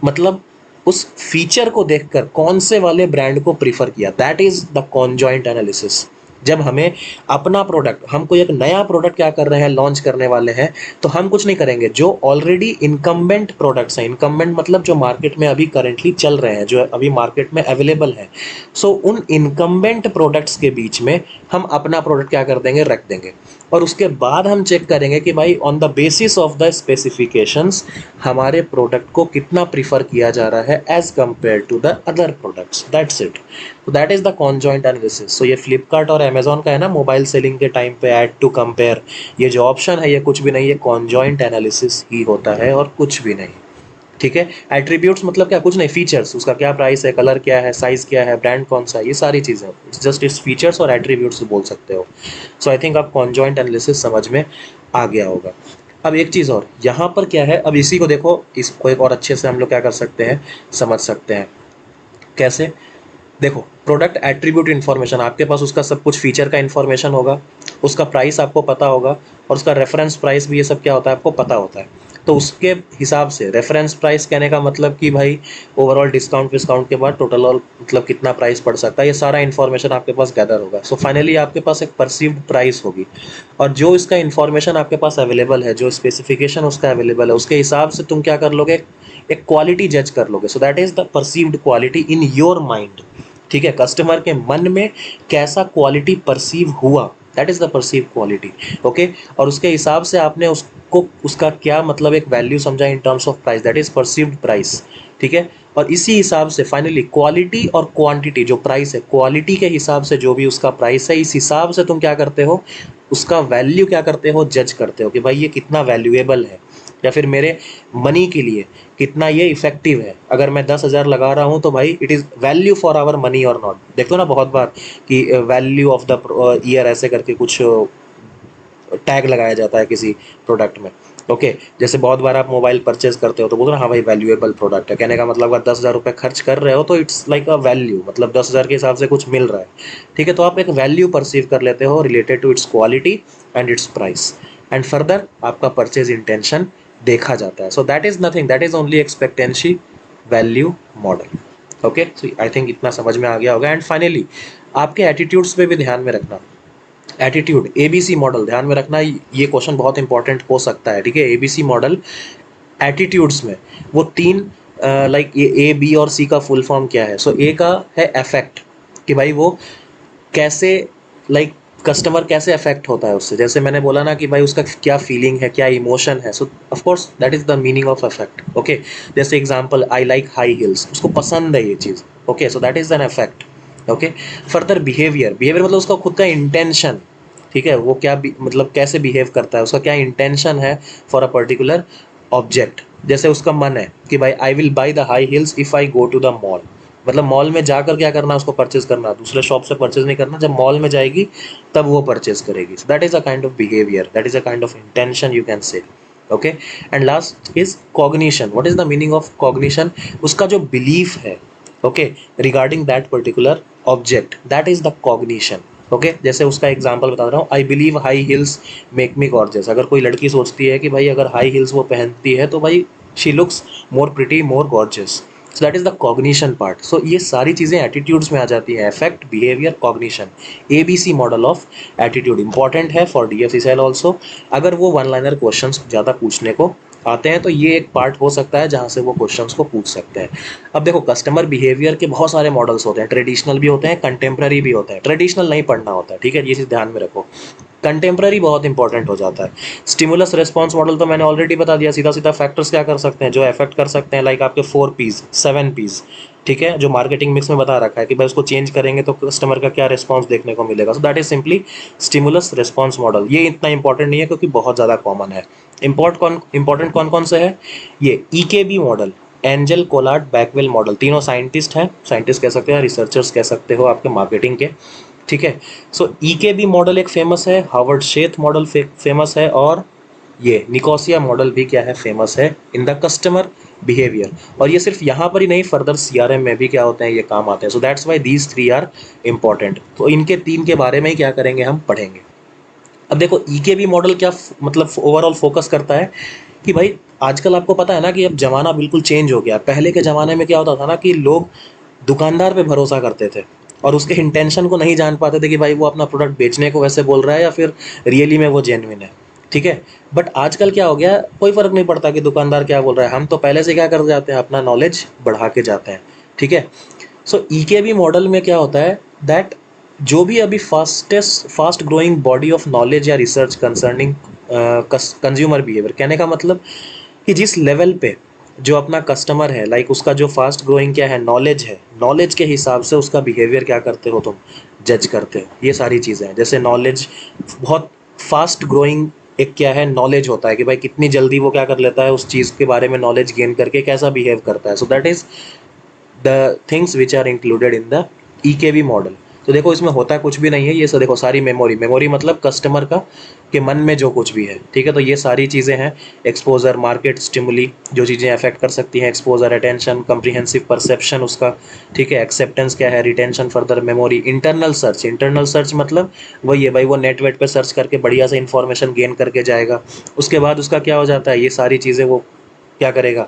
मतलब उस फीचर को देखकर कौन से वाले ब्रांड को प्रीफर किया, that is the conjoint analysis. जब हमें अपना प्रोडक्ट, हम कोई एक नया प्रोडक्ट क्या कर रहे हैं, लॉन्च करने वाले हैं, तो हम कुछ नहीं करेंगे, जो ऑलरेडी इनकम्बेंट प्रोडक्ट्स हैं, इनकम्बेंट मतलब जो मार्केट में अभी करेंटली चल रहे हैं, जो अभी मार्केट में अवेलेबल हैं, सो उन इनकम्बेंट प्रोडक्ट्स के बीच में हम अपना प्रोडक्ट क्या कर देंगे, रख देंगे। और उसके बाद हम चेक करेंगे कि भाई on the basis of the specifications हमारे प्रोडक्ट को कितना प्रीफर किया जा रहा है as compare to the other products, that's it. तो that is the conjoint analysis. So ये फ्लिपकार्ट और अमेजोन का है ना, मोबाइल सेलिंग के टाइम पे ऐड टू कंपेयर, ये जो ऑप्शन है ये कुछ भी नहीं, ये कॉन्जॉइंट एनालिसिस ही होता है और कुछ भी नहीं, ठीक है। एट्रीब्यूट्स मतलब क्या, कुछ नहीं, फीचर्स, उसका क्या प्राइस है, कलर क्या है, साइज क्या है, ब्रांड कौन सा है, ये सारी चीज़ें जस्ट इस फीचर्स और एट्रीब्यूट्स बोल सकते हो। सो आई थिंक आप कॉन्जॉइंट एनालिसिस समझ में आ गया होगा। अब एक चीज़ और यहाँ पर क्या है, अब इसी को देखो, इसको एक और अच्छे से हम लोग क्या कर सकते हैं, समझ सकते हैं। कैसे, देखो प्रोडक्ट एट्रीब्यूट इन्फॉर्मेशन, आपके पास उसका सब कुछ फीचर का इन्फॉर्मेशन होगा, उसका प्राइस आपको पता होगा, और उसका रेफरेंस प्राइस भी, ये सब क्या होता है आपको पता होता है। तो उसके हिसाब से रेफरेंस प्राइस कहने का मतलब कि भाई ओवरऑल डिस्काउंट विस्काउंट के बाद टोटल ऑल मतलब कितना प्राइस पड़ सकता है, ये सारा इन्फॉर्मेशन आपके पास गैदर होगा। सो फाइनली आपके पास एक परसीव्ड प्राइस होगी, और जो इसका इन्फॉर्मेशन आपके पास अवेलेबल है, जो स्पेसिफिकेशन उसका अवेलेबल है, उसके हिसाब से तुम क्या कर लोगे, एक क्वालिटी जज कर लोगे। सो that is the perceived quality in your mind, ठीक है। कस्टमर के मन में कैसा क्वालिटी परसीव हुआ, that is the perceive quality, okay. और उसके हिसाब से आपने उसको, उसका क्या मतलब एक वैल्यू समझा in terms of price, that is perceived price, ठीक है। और इसी हिसाब से फाइनली क्वालिटी और क्वांटिटी, जो प्राइस है क्वालिटी के हिसाब से जो भी उसका प्राइस है, इस हिसाब से तुम क्या करते हो, उसका वैल्यू क्या करते हो, जज करते हो कि भाई ये कितना वैल्यूएबल है, या फिर मेरे मनी के लिए कितना ये इफेक्टिव है। अगर मैं 10,000 लगा रहा हूँ तो भाई it is value for our money और नॉट। देखो ना बहुत बार कि वैल्यू ऑफ द ईयर ऐसे करके कुछ टैग लगाया जाता है किसी प्रोडक्ट में, ओके। जैसे बहुत बार आप मोबाइल परचेज करते हो तो बोलो ना, हाँ भाई वैल्यूएबल प्रोडक्ट है, कहने का मतलब अगर 10,000 रुपये खर्च कर रहे हो तो इट्स लाइक अ वैल्यू, मतलब 10,000 के हिसाब से कुछ मिल रहा है, ठीक है। तो आप एक वैल्यू परसीव कर लेते हो related to its quality and its price, and further आपका परचेज इंटेंशन देखा जाता है। So that is nothing, that is only expectancy value model, okay. So I think इतना समझ में आ गया होगा। एंड फाइनली आपके एटीट्यूड्स पे भी ध्यान में रखना, एटीट्यूड, एबीसी मॉडल, ध्यान में रखना ये क्वेश्चन बहुत इंपॉर्टेंट हो सकता है, ठीक है। एबीसी मॉडल एटीट्यूड्स में वो तीन, लाइक ये ए बी और सी का फुल फॉर्म क्या है। सो ए का है अफेक्ट, कि भाई वो कैसे, लाइक कस्टमर कैसे अफेक्ट होता है उससे, जैसे मैंने बोला ना कि भाई उसका क्या फीलिंग है, क्या इमोशन है। So of course that is the meaning of affect, okay. जैसे example, I like high heels, उसको पसंद है ये चीज़, okay, so that is an affect, okay. Further behaviour, behaviour मतलब उसका खुद का इंटेंशन, ठीक है, वो क्या मतलब कैसे बिहेव करता है, उसका क्या इंटेंशन है फॉर अ पर्टिकुलर ऑब्जेक्ट। जैसे उसका मन है कि भाई I will buy the high heels if I go to the mall, मतलब मॉल में जाकर क्या करना, उसको परचेज करना, दूसरे शॉप से परचेज नहीं करना, जब मॉल में जाएगी तब वो परचेज करेगी। That is a kind of behaviour, that is a kind of intention you can say, okay. And last is cognition. What is the meaning of cognition? उसका जो बिलीफ है, okay, regarding that particular object, that is the cognition, okay. जैसे उसका example बता रहा हूँ, I believe high heels make me gorgeous. अगर कोई लड़की सोचती है कि भाई अगर हाई हिल्स वो पहनती है तो भाई she looks more pretty, more gorgeous. So that is the cognition part. So ये सारी चीज़ें एटीट्यूड्स में आ जाती हैं, affect, behaviour, cognition. ABC model of attitude important है फॉर डीएफसीएल ऑल्सो। अगर वो वन लाइनर क्वेश्चन ज़्यादा पूछने को आते हैं तो ये एक पार्ट हो सकता है जहाँ से वो क्वेश्चंस को पूछ सकते हैं। अब देखो, कस्टमर बिहेवियर के बहुत सारे मॉडल्स होते हैं, ट्रेडिशनल भी होते हैं, कंटेम्प्रेरी भी होते हैं। ट्रेडिशनल नहीं पढ़ना होता है, ठीक है, ये चीज़ ध्यान में रखो। कंटेम्प्रेरी बहुत इंपॉर्टेंट हो जाता है। स्टिमुलस रिस्पॉन्स मॉडल तो मैंने ऑलरेडी बता दिया, सीधा सीधा फैक्टर्स क्या कर सकते हैं जो अफेक्ट कर सकते हैं, लाइक आपके 4 P's 7 P's, ठीक है, जो मार्केटिंग मिक्स में बता रखा है कि भाई उसको चेंज करेंगे तो कस्टमर का क्या रिस्पॉन्स देखने को मिलेगा। सो that is simply stimulus response model. ये इतना इंपॉर्टेंट नहीं है क्योंकि बहुत ज़्यादा कॉमन है। इंपॉर्टेंट कौन कौन से है? ये ईकेबी मॉडल, एंजल कोलार्ड बैकवेल मॉडल, तीनों साइंटिस्ट हैं, साइंटिस्ट कह सकते हैं, रिसर्चर्स कह सकते हो आपके मार्केटिंग के, ठीक है। सो ईकेबी मॉडल एक फेमस है, हार्वर्ड शेथ मॉडल फेमस है, और ये निकोसिया मॉडल भी क्या है, फेमस है इन द कस्टमर बिहेवियर। और ये सिर्फ यहाँ पर ही नहीं, फर्दर सीआरएम में भी क्या होते हैं, ये काम आते हैं। So that's why these 3 are important. तो इनके 3 के बारे में ही क्या करेंगे, हम पढ़ेंगे। अब देखो, ईकेबी मॉडल क्या मतलब ओवरऑल फोकस करता है कि भाई आजकल आपको पता है ना कि अब जमाना बिल्कुल चेंज हो गया। पहले के ज़माने में क्या होता था ना कि लोग दुकानदार पे भरोसा करते थे और उसके इंटेंशन को नहीं जान पाते थे कि भाई वो अपना प्रोडक्ट बेचने को वैसे बोल रहा है या फिर रियली में वो जेन्युइन है, ठीक है। बट आजकल क्या हो गया, कोई फ़र्क नहीं पड़ता कि दुकानदार क्या बोल रहा है, हम तो पहले से क्या कर जाते हैं, अपना नॉलेज बढ़ा के जाते हैं, ठीक है। सो ईकेबी मॉडल में क्या होता है दैट जो भी अभी fast growing body of knowledge या रिसर्च कंसर्निंग कंज्यूमर बिहेवियर, कहने का मतलब कि जिस लेवल पे जो अपना कस्टमर है, लाइक उसका जो फास्ट ग्रोइंग क्या है, नॉलेज के हिसाब से उसका बिहेवियर क्या करते हो तुम, जज करते हो। ये सारी चीज़ें हैं, जैसे नॉलेज बहुत फास्ट ग्रोइंग, एक क्या है, नॉलेज होता है कि भाई कितनी जल्दी वो क्या कर लेता है, उस चीज़ के बारे में नॉलेज गेन करके कैसा बिहेव करता है। So that is the things which are included in the EKB model. तो देखो, इसमें होता कुछ भी नहीं है, ये सब देखो सारी मेमोरी मतलब कस्टमर का के मन में जो कुछ भी है, ठीक है। तो ये सारी चीज़ें हैं, एक्सपोजर, मार्केट स्टिमुली, जो चीज़ें अफेक्ट कर सकती हैं, एक्सपोजर, अटेंशन, कम्प्रीहेंसिव परसेप्शन उसका, ठीक है, एक्सेप्टेंस क्या है, retention, further memory, internal search मतलब वही है भाई, वो नेटवर्क पे सर्च करके बढ़िया से इंफॉर्मेशन गेन करके जाएगा। उसके बाद उसका क्या हो जाता है, ये सारी चीज़ें वो क्या करेगा,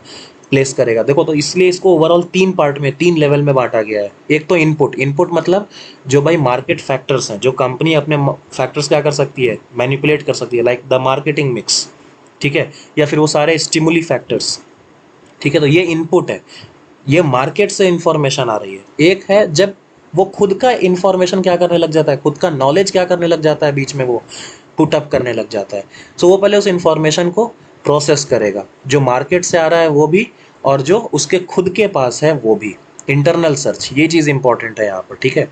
प्लेस करेगा। देखो, तो इसलिए इसको ओवरऑल 3 पार्ट में, 3 लेवल में बांटा गया है। एक तो इनपुट मतलब जो भाई मार्केट फैक्टर्स हैं, जो कंपनी अपने फैक्टर्स क्या कर सकती है, मैनिपुलेट कर सकती है, लाइक द मार्केटिंग मिक्स, ठीक है, या फिर वो सारे स्टिमुली फैक्टर्स, ठीक है। तो ये इनपुट है, ये मार्केट से इंफॉर्मेशन आ रही है। एक है जब वो खुद का इंफॉर्मेशन क्या करने लग जाता है, खुद का नॉलेज क्या करने लग जाता है, बीच में वो पुट अप करने लग जाता है। सो वो पहले उस इंफॉर्मेशन को प्रोसेस करेगा, जो मार्केट से आ रहा है वो भी, और जो उसके खुद के पास है वो भी। इंटरनल सर्च, ये चीज़ इंपॉर्टेंट है यहाँ पर, ठीक है।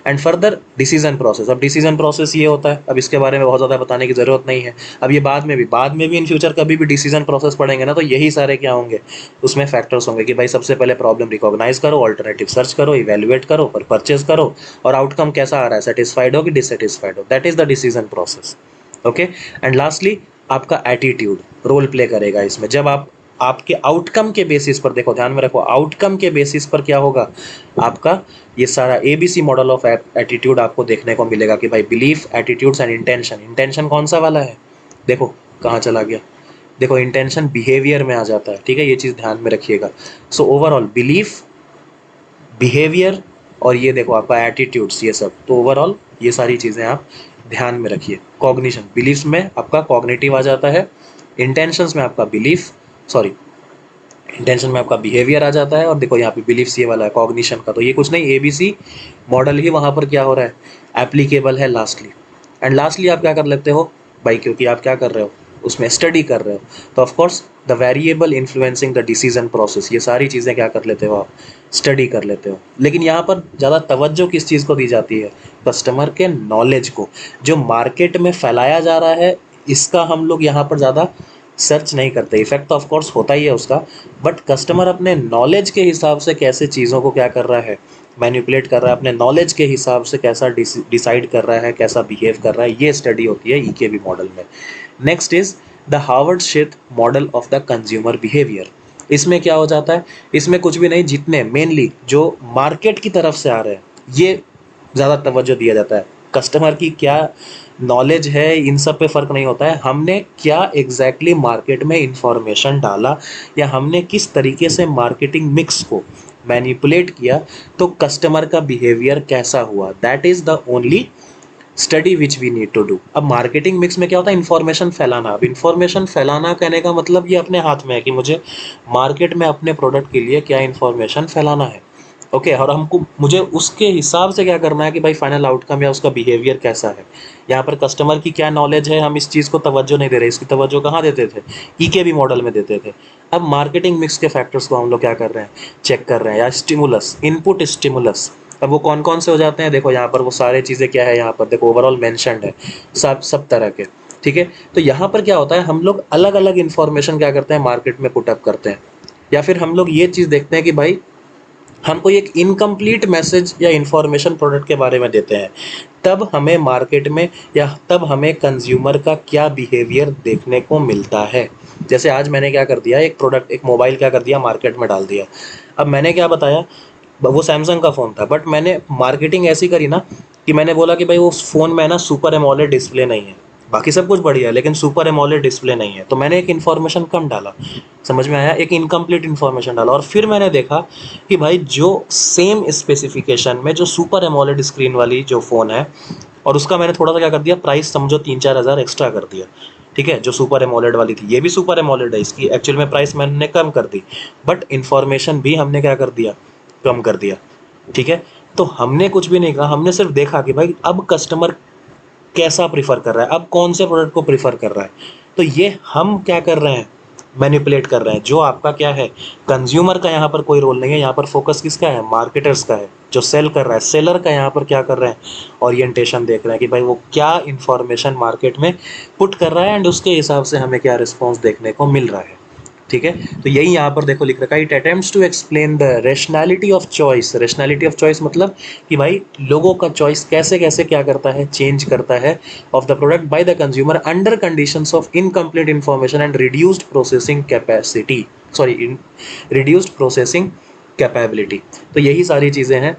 And further decision process. अब डिसीजन प्रोसेस ये होता है, अब इसके बारे में बहुत ज़्यादा बताने की ज़रूरत नहीं है। अब ये बाद में भी इन फ्यूचर कभी भी डिसीजन प्रोसेस पढ़ेंगे ना, तो यही सारे क्या होंगे, उसमें फैक्टर्स होंगे कि भाई सबसे पहले प्रॉब्लम रिकॉग्नाइज करो, ऑल्टरनेटिव सर्च करो, इवेल्युएट करो, पर परचेज करो, और आउटकम कैसा आ रहा है, सेटिस्फाइड हो कि डिससेटिस्फाइड हो, that is the decision process, okay. And lastly आपका एटीट्यूड रोल प्ले करेगा इसमें। जब आप आपके आउटकम के बेसिस पर, देखो ध्यान में रखो, आउटकम के बेसिस पर क्या होगा आपका, ये सारा एबीसी मॉडल ऑफ एटीट्यूड आपको देखने को मिलेगा कि भाई belief, attitudes and intention. Intention कौन सा वाला है, देखो कहाँ चला गया, देखो इंटेंशन बिहेवियर में आ जाता है, ठीक है, ये चीज़ ध्यान में रखिएगा। सो ओवरऑल बिलीफ, बिहेवियर, और ये देखो आपका एटीट्यूड्स, ये सब, तो ओवरऑल ये सारी चीज़ें आप ध्यान में रखिए, कॉग्निशन, बिलीफ्स में आपका कॉग्निटिव आ जाता है, इंटेंशंस में आपका बिलीफ, सॉरी, इंटेंशन में आपका बिहेवियर आ जाता है, और देखो यहाँ पे बिलीफ्स ये वाला है कॉग्निशन का, तो ये कुछ नहीं, एबीसी मॉडल ही वहाँ पर क्या हो रहा है, एप्लीकेबल है लास्टली। एंड लास्टली आप क्या कर लेते हो भाई, क्योंकि आप क्या कर रहे हो उसमें स्टडी कर रहे हो, तो of course the variable influencing the decision process, ये सारी चीज़ें क्या कर लेते हो आप, स्टडी कर लेते हो। लेकिन यहाँ पर ज़्यादा तवज्जो किस चीज़ को दी जाती है, कस्टमर के नॉलेज को, जो मार्केट में फैलाया जा रहा है इसका हम लोग यहाँ पर ज़्यादा सर्च नहीं करते। इफेक्ट तो ऑफ कोर्स होता ही है उसका, बट कस्टमर अपने नॉलेज के हिसाब से कैसे चीज़ों को क्या कर रहा है, मैनिपुलेट कर रहा है, अपने नॉलेज के हिसाब से कैसा डिसाइड कर रहा है, कैसा बिहेव कर रहा है, ये स्टडी होती है ईकेबी मॉडल में। Next is the Harvard Sheth model of the consumer behaviour. इसमें क्या हो जाता है, इसमें कुछ भी नहीं, जितने मेनली जो मार्केट की तरफ से आ रहे हैं ये ज़्यादा तवज्जो दिया जाता है। कस्टमर की क्या नॉलेज है इन सब पे फ़र्क नहीं होता है, हमने क्या एग्जैक्टली मार्केट में इंफॉर्मेशन डाला या हमने किस तरीके से मार्केटिंग मिक्स को मैनिपुलेट किया, तो कस्टमर का बिहेवियर कैसा हुआ, that is the only study which we need to do. अब मार्केटिंग मिक्स में क्या होता है, इन्फॉर्मेशन फैलाना। अब इन्फॉर्मेशन फैलाना कहने का मतलब ये अपने हाथ में है कि मुझे मार्केट में अपने प्रोडक्ट के लिए क्या इन्फॉर्मेशन फैलाना है, ओके और हमको मुझे उसके हिसाब से क्या करना है कि भाई फाइनल आउटकम या उसका बिहेवियर कैसा है। यहाँ पर कस्टमर की क्या नॉलेज है, हम इस चीज़ को तवज्जो नहीं दे रहे, इसकी तवज्जो कहाँ देते थे, ईकेबी मॉडल में देते थे। अब मार्केटिंग मिक्स के फैक्टर्स को हम लोग क्या कर रहे हैं, चेक कर रहे हैं, या स्टिमुलस, इनपुट स्टिमुलस। अब वो कौन कौन से हो जाते हैं, देखो यहाँ पर वो सारे चीज़ें क्या है, यहाँ पर देखो ओवरऑल मेंशन्ड है, सब तरह के, ठीक है। तो यहाँ पर क्या होता है, हम लोग अलग अलग इन्फॉर्मेशन क्या करते हैं मार्केट में पुटअप करते हैं, या फिर हम लोग ये चीज़ देखते हैं कि भाई हम कोई एक इनकम्प्लीट मैसेज या इन्फॉर्मेशन प्रोडक्ट के बारे में देते हैं, तब हमें मार्केट में या तब हमें कंज्यूमर का क्या बिहेवियर देखने को मिलता है। जैसे आज मैंने क्या कर दिया, एक प्रोडक्ट, एक मोबाइल क्या कर दिया, मार्केट में डाल दिया। अब मैंने क्या बताया, वो सैमसंग का फ़ोन था, बट मैंने मार्केटिंग ऐसी करी ना कि मैंने बोला कि भाई उस फ़ोन में ना सुपर एमोलेड डिस्प्ले नहीं है, बाकी सब कुछ बढ़िया है लेकिन सुपर एमोलेड डिस्प्ले नहीं है, तो मैंने एक इन्फॉर्मेशन कम डाला, समझ में आया, एक इनकम्प्लीट इन्फॉर्मेशन डाला। और फिर मैंने देखा कि भाई जो सेम स्पेसिफिकेशन में जो सुपर एमोलेड स्क्रीन वाली जो फ़ोन है, और उसका मैंने थोड़ा सा क्या कर दिया, प्राइस समझो 3-4 हज़ार एक्स्ट्रा कर दिया, ठीक है। जो सुपर एमोलेड वाली थी, ये भी सुपर एमोलेड है, इसकी एक्चुअल में प्राइस मैंने कम कर दी, बट इन्फॉर्मेशन भी हमने क्या कर दिया, कम कर दिया, ठीक है। तो हमने कुछ भी नहीं कहा, हमने सिर्फ देखा कि भाई अब कस्टमर कैसा प्रीफर कर रहा है, अब कौन से प्रोडक्ट को प्रीफर कर रहा है, तो ये हम क्या कर रहे हैं, मैनिपुलेट कर रहे हैं। जो आपका क्या है, कंज्यूमर का यहाँ पर कोई रोल नहीं है, यहाँ पर फोकस किसका है, मार्केटर्स का है। जो सेल कर रहा है, सेलर का यहाँ पर क्या कर रहे हैं, ओरिएंटेशन देख रहे हैं कि भाई वो क्या इन्फॉर्मेशन मार्केट में पुट कर रहा है, एंड उसके हिसाब से हमें क्या रिस्पॉन्स देखने को मिल रहा है, ठीक है। तो यही यहाँ पर देखो लिख रखा है, it attempts to explain the rationality of choice. Rationality of choice मतलब कि भाई लोगों का चॉइस कैसे कैसे क्या करता है, चेंज करता है of the product by the consumer under conditions of incomplete information and reduced processing capacity, sorry reduced processing capability. तो यही सारी चीज़ें हैं।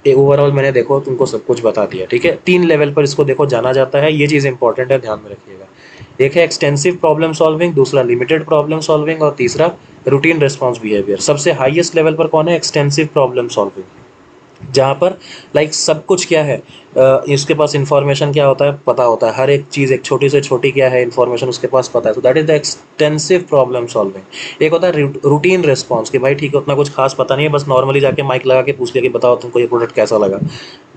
ओवरऑल मैंने देखो तुमको सब कुछ बता दिया, ठीक है। 3 लेवल पर इसको देखो जाना जाता है, ये चीज़ इंपॉर्टेंट है, ध्यान में रखिएगा। एक है एक्सटेंसिव प्रॉब्लम सॉल्विंग, दूसरा लिमिटेड प्रॉब्लम सॉल्विंग, और तीसरा रूटीन रिस्पॉन्स बिहेवियर। सबसे हाईएस्ट लेवल पर कौन है, एक्सटेंसिव प्रॉब्लम सॉल्विंग, जहाँ पर लाइक सब कुछ क्या है, इसके पास इंफॉर्मेशन क्या होता है, पता होता है, हर एक चीज़, एक छोटी से छोटी क्या है इंफॉर्मेशन उसके पास पता है, तो that is the extensive problem solving. एक होता है रूटीन रिस्पॉन्स, कि भाई ठीक है उतना कुछ खास पता नहीं है, बस नॉर्मली जाके माइक लगा के पूछ लिया कि बताओ तुमको ये प्रोडक्ट कैसा लगा,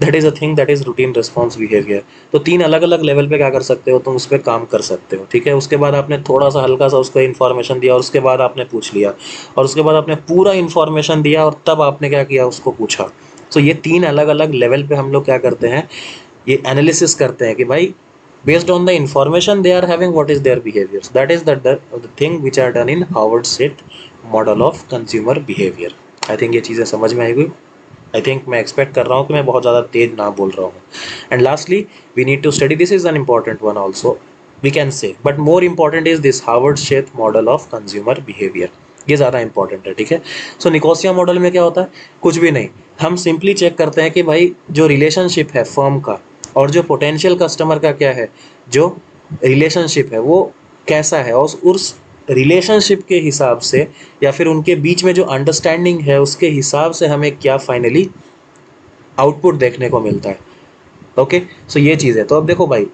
that is a thing, that is routine response behaviour. तो 3 अलग अलग लेवल पे क्या कर सकते हो, तुम उस पर काम कर सकते हो, ठीक है। उसके बाद आपने थोड़ा सा हल्का सा उसको इन्फॉर्मेशन दिया, और उसके बाद आपने पूछ लिया, और उसके बाद आपने पूरा इन्फॉर्मेशन दिया, और तब आपने क्या किया, उसको पूछा। तो ये 3 अलग अलग लेवल पे हम लोग क्या करते हैं, ये एनालिसिस करते हैं कि भाई based on the information they are having what is their behaviours, that is the thing which are done in Harvard Sheth model of consumer behaviour. I think ये चीज़ें समझ में आएगी। आई थिंक मैं एक्सपेक्ट कर रहा हूँ कि मैं बहुत ज़्यादा तेज ना बोल रहा हूँ। And lastly we need to study, this is an important one also we can say, but more important is this Harvard Sheth model of consumer behaviour, ये ज़्यादा इंपॉर्टेंट है, ठीक है। सो निकोसिया मॉडल में क्या होता है, कुछ भी नहीं, हम सिंपली चेक करते हैं कि भाई जो रिलेशनशिप है फर्म का और जो पोटेंशियल कस्टमर का क्या है, जो रिलेशनशिप है वो कैसा है, और उस रिलेशनशिप के हिसाब से या फिर उनके बीच में जो अंडरस्टैंडिंग है उसके हिसाब से हमें क्या फाइनली आउटपुट देखने को मिलता है। ओके, सो ये चीज़ है। तो अब देखो भाई,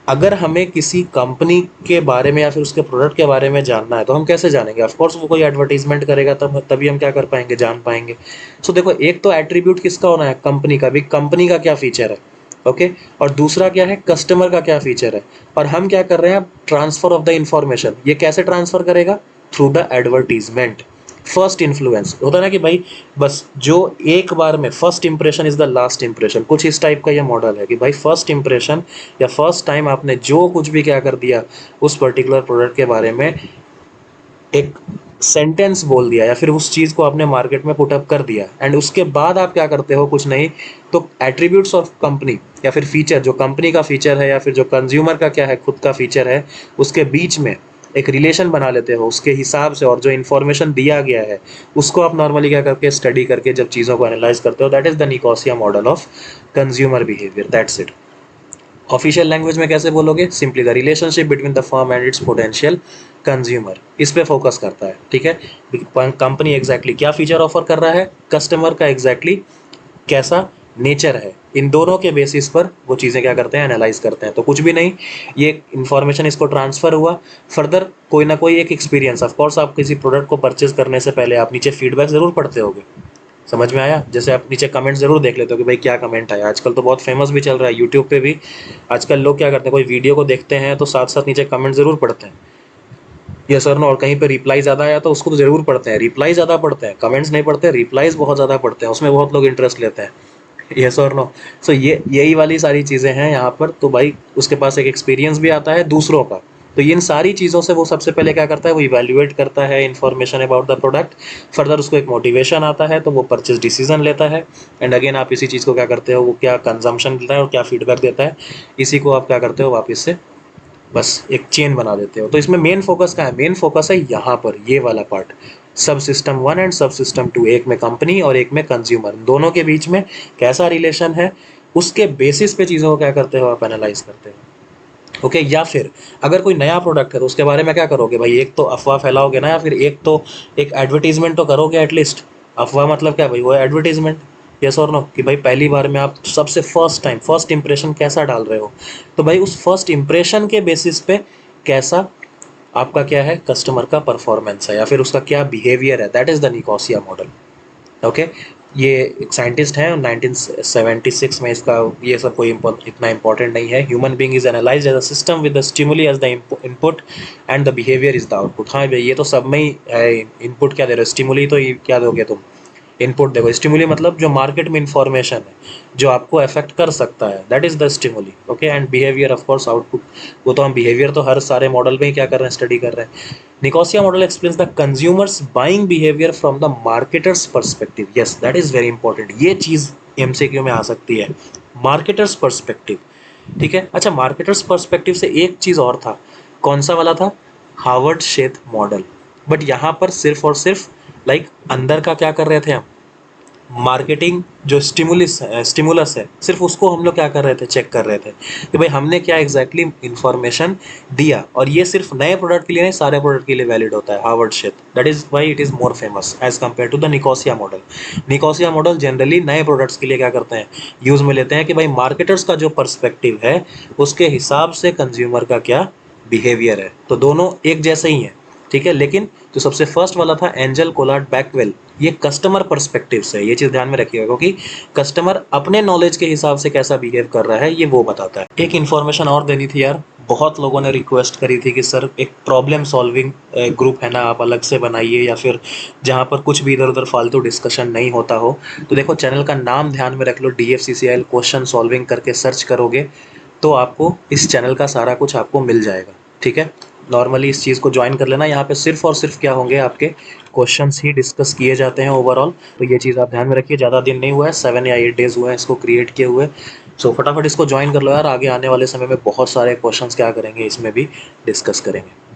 अगर हमें किसी कंपनी के बारे में या फिर उसके प्रोडक्ट के बारे में जानना है तो हम कैसे जानेंगे? ऑफ कोर्स वो कोई एडवर्टाइजमेंट करेगा तब तभी हम क्या कर पाएंगे, जान पाएंगे। सो देखो, एक तो एट्रीब्यूट किसका होना है, कंपनी का भी, कंपनी का क्या फीचर है, ओके। और दूसरा क्या है, कस्टमर का क्या फीचर है। और हम क्या कर रहे हैं, ट्रांसफर ऑफ द इंफॉर्मेशन, ये कैसे ट्रांसफर करेगा, through the advertisement. First influence होता है ना कि भाई, बस जो एक बार में, first impression is the last impression, कुछ इस टाइप का ये मॉडल है कि भाई फर्स्ट इंप्रेशन या फर्स्ट टाइम आपने जो कुछ भी क्या कर दिया उस पर्टिकुलर प्रोडक्ट के बारे में, एक सेंटेंस बोल दिया या फिर उस चीज़ को आपने मार्केट में पुटअप कर दिया, एंड उसके बाद आप क्या करते हो, कुछ नहीं, तो एट्रीब्यूट्स ऑफ कंपनी या फिर फीचर, जो कंपनी का फीचर है या फिर जो कंज्यूमर का क्या है, खुद का फीचर है, उसके बीच में एक रिलेशन बना लेते हो उसके हिसाब से, और जो इन्फॉर्मेशन दिया गया है उसको आप नॉर्मली क्या करके, स्टडी करके जब चीज़ों को एनालाइज करते हो, that is the Nicosia model of consumer behaviour, that's it. Official language में कैसे बोलोगे, simply the relationship between the firm and it's potential consumer, इस पे फोकस करता है, ठीक है। कंपनी एग्जैक्टली क्या फीचर ऑफर कर रहा है, कस्टमर का एग्जैक्टली कैसा नेचर है, इन दोनों के बेसिस पर वो चीज़ें क्या करते हैं, एनालाइज करते हैं। तो कुछ भी नहीं, ये इन्फॉर्मेशन इसको ट्रांसफर हुआ, फर्दर कोई ना कोई एक एक्सपीरियंस, ऑफ कोर्स आप किसी प्रोडक्ट को परचेज करने से पहले आप नीचे फीडबैक जरूर पढ़ते होगे, समझ में आया? जैसे आप नीचे कमेंट जरूर देख लेते हो कि भाई क्या कमेंट आया, आजकल तो बहुत फेमस भी चल रहा है यूट्यूब पे भी। आजकल लोग क्या करते हैं, कोई वीडियो को देखते हैं तो साथ साथ नीचे कमेंट जरूर पढ़ते हैं, यस और नो। और कहीं पे रिप्लाई ज़्यादा आया तो उसको तो जरूर पढ़ते हैं, रिप्लाई ज़्यादा पढ़ते हैं, कमेंट्स नहीं पढ़ते, रिप्लाईज बहुत ज़्यादा पढ़ते हैं, उसमें बहुत लोग इंटरेस्ट लेते हैं, यस और नो। सो ये यही वाली सारी चीज़ें हैं यहाँ पर। तो भाई उसके पास एक एक्सपीरियंस भी आता है दूसरों का, तो इन सारी चीज़ों से वो सबसे पहले क्या करता है, वो इवेल्युएट करता है information about the product, further उसको एक मोटिवेशन आता है तो वो परचेज डिसीजन लेता है, एंड अगेन आप इसी चीज़ को क्या करते हो, वो क्या कंजम्पशन देता है और क्या फीडबैक देता है, इसी को आप क्या करते हो, वापस से बस एक चेन बना देते हो। तो इसमें मेन फोकस क्या है, मेन फोकस है यहाँ पर, ये वाला पार्ट, सब सिस्टम 1 एंड सब सिस्टम 2, एक में कंपनी और एक में कंज्यूमर, दोनों के बीच में कैसा रिलेशन है, उसके बेसिस पे चीज़ों को क्या करते हो, आप एनालाइज करते हो, ओके। या फिर अगर कोई नया प्रोडक्ट है तो उसके बारे में क्या करोगे भाई, एक तो अफवाह फैलाओगे ना, या फिर एक तो एक एडवर्टीजमेंट तो करोगे एटलीस्ट। अफवाह मतलब क्या भाई, वो एडवर्टीजमेंट, यस और नो, कि भाई पहली बार में आप सबसे फर्स्ट टाइम फर्स्ट इंप्रेशन कैसा डाल रहे हो, तो भाई उस फर्स्ट इंप्रेशन के बेसिस पे कैसा आपका क्या है, कस्टमर का परफॉर्मेंस है या फिर उसका क्या बिहेवियर है, that is the Nicosia model, okay. ये एक साइंटिस्ट हैं, 1976 में, इसका ये सब कोई इतना इंपॉर्टेंट नहीं है। Human being is analysed as a system with the stimuli as the input and the behaviour is the output. हाँ भाई, ये तो सब में ही है, इनपुट क्या दे रहे हो, स्टिमुली तो ये क्या दोगे तुम, इनपुट देखो। स्टिमुली मतलब जो मार्केट में इंफॉर्मेशन है जो आपको अफेक्ट कर सकता है, that is the stimuli, okay. And behaviour of course output, वो तो हम बिहेवियर तो हर सारे मॉडल में ही क्या कर रहे हैं, स्टडी कर रहे हैं। Nicosia model explains the consumers buying behaviour from the marketers perspective, yes that is very important, ये चीज एमसीक्यू में आ सकती है, मार्केटर्स पर्सपेक्टिव, ठीक है। अच्छा, मार्केटर्स पर्सपेक्टिव से एक चीज और था, कौन सा वाला था, हार्वर्ड शेथ मॉडल। बट यहाँ पर सिर्फ और सिर्फ अंदर का क्या कर रहे थे हम, मार्केटिंग जो स्टिमुलस है सिर्फ उसको हम लोग क्या कर रहे थे, चेक कर रहे थे कि भाई हमने क्या एग्जैक्टली इंफॉर्मेशन दिया। और ये सिर्फ नए प्रोडक्ट के लिए नहीं, सारे प्रोडक्ट के लिए वैलिड होता है, Harvard Sheth, that is why it is more famous as compare to the Nicosia model. Nicosia model generally नए प्रोडक्ट्स के लिए क्या करते हैं, यूज में लेते हैं कि भाई मार्केटर्स का जो पर्सपेक्टिव है उसके हिसाब से कंज्यूमर का क्या बिहेवियर है, तो दोनों एक जैसे ही हैं, ठीक है। लेकिन जो सबसे फर्स्ट वाला था एंजल कोलार्ड बैकवेल, ये कस्टमर पर्सपेक्टिव से, ये चीज ध्यान में रखिएगा, क्योंकि कस्टमर अपने नॉलेज के हिसाब से कैसा बिहेव कर रहा है ये वो बताता है। एक इन्फॉर्मेशन और देनी थी यार, बहुत लोगों ने रिक्वेस्ट करी थी कि सर एक प्रॉब्लम सॉल्विंग ग्रुप है ना, आप अलग से बनाइए, या फिर जहाँ पर कुछ भी इधर उधर फालतू डिस्कशन नहीं होता हो। तो देखो, चैनल का नाम ध्यान में रख लो, DFCCIL क्वेश्चन सॉल्विंग करके सर्च करोगे तो आपको इस चैनल का सारा कुछ आपको मिल जाएगा, ठीक है। नॉर्मली इस चीज़ को ज्वाइन कर लेना, यहाँ पे सिर्फ और सिर्फ क्या होंगे, आपके क्वेश्चंस ही डिस्कस किए जाते हैं ओवरऑल। तो ये चीज़ आप ध्यान में रखिए, ज़्यादा दिन नहीं हुआ है, 7 या 8 डेज हुआ है इसको क्रिएट किए हुए। सो फटाफट इसको ज्वाइन कर लो यार, आगे आने वाले समय में बहुत सारे क्वेश्चंस क्या करेंगे, इसमें भी डिस्कस करेंगे।